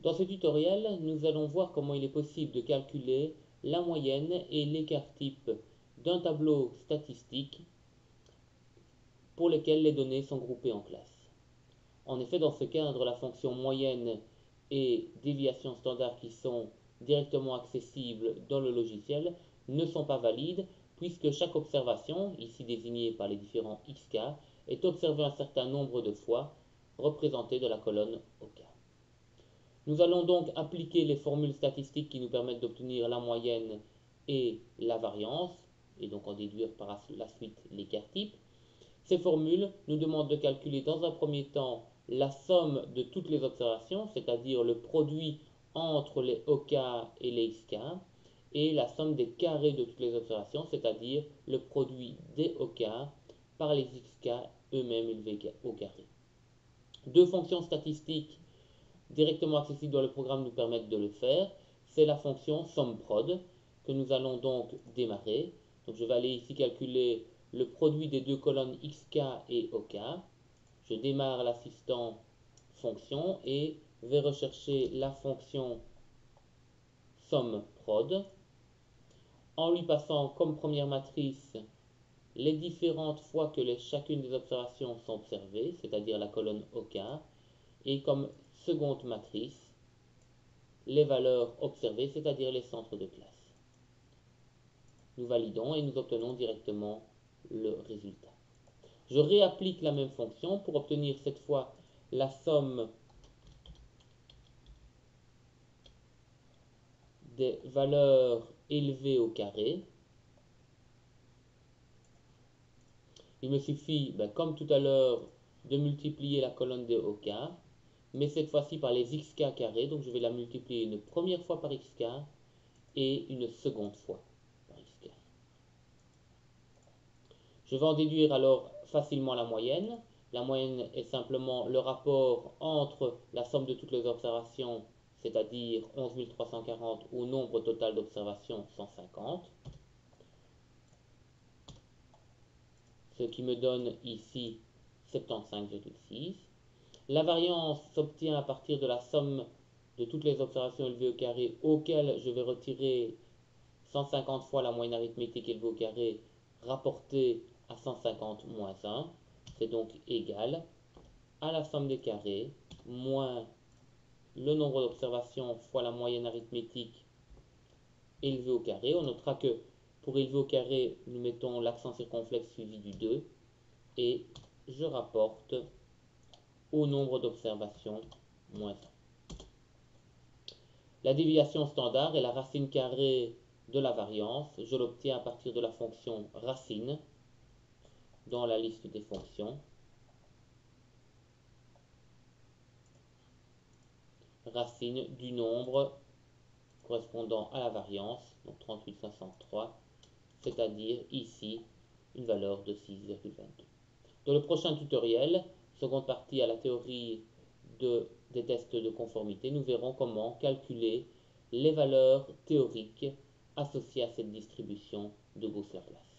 Dans ce tutoriel, nous allons voir comment il est possible de calculer la moyenne et l'écart type d'un tableau statistique pour lequel les données sont groupées en classes. En effet, dans ce cadre, la fonction moyenne et déviation standard qui sont directement accessibles dans le logiciel ne sont pas valides puisque chaque observation, ici désignée par les différents xk, est observée un certain nombre de fois, représentée de la colonne OK. Nous allons donc appliquer les formules statistiques qui nous permettent d'obtenir la moyenne et la variance, et donc en déduire par la suite l'écart type. Ces formules nous demandent de calculer dans un premier temps la somme de toutes les observations, c'est-à-dire le produit entre les OK et les XK, et la somme des carrés de toutes les observations, c'est-à-dire le produit des OK par les XK eux-mêmes élevés au carré. Deux fonctions statistiques directement accessibles dans le programme nous permettent de le faire. C'est la fonction SUMPROD que nous allons donc démarrer. Donc je vais aller ici calculer le produit des deux colonnes XK et OK. Je démarre l'assistant fonction et vais rechercher la fonction SUMPROD en lui passant comme première matrice les différentes fois que chacune des observations sont observées, c'est-à-dire la colonne OK, et comme seconde matrice les valeurs observées, c'est-à-dire les centres de classe. Nous validons et nous obtenons directement le résultat. Je réapplique la même fonction pour obtenir cette fois la somme des valeurs élevées au carré. Il me suffit, comme tout à l'heure, de multiplier la colonne des OK, mais cette fois-ci par les xk carrés, donc je vais la multiplier une première fois par xk et une seconde fois par xk. Je vais en déduire alors facilement la moyenne. La moyenne est simplement le rapport entre la somme de toutes les observations, c'est-à-dire 11 340 ou nombre total d'observations 150, ce qui me donne ici 75,6. La variance s'obtient à partir de la somme de toutes les observations élevées au carré auxquelles je vais retirer 150 fois la moyenne arithmétique élevée au carré rapportée à 150 moins 1. C'est donc égal à la somme des carrés moins le nombre d'observations fois la moyenne arithmétique élevée au carré. On notera que pour élever au carré, nous mettons l'accent circonflexe suivi du 2 et je rapporte au nombre d'observations moins 1. La déviation standard est la racine carrée de la variance. Je l'obtiens à partir de la fonction racine dans la liste des fonctions. Racine du nombre correspondant à la variance, donc 38,503, c'est-à-dire ici une valeur de 6,22. Dans le prochain tutoriel, seconde partie à la théorie des tests de conformité, nous verrons comment calculer les valeurs théoriques associées à cette distribution de Gauss-Laplace.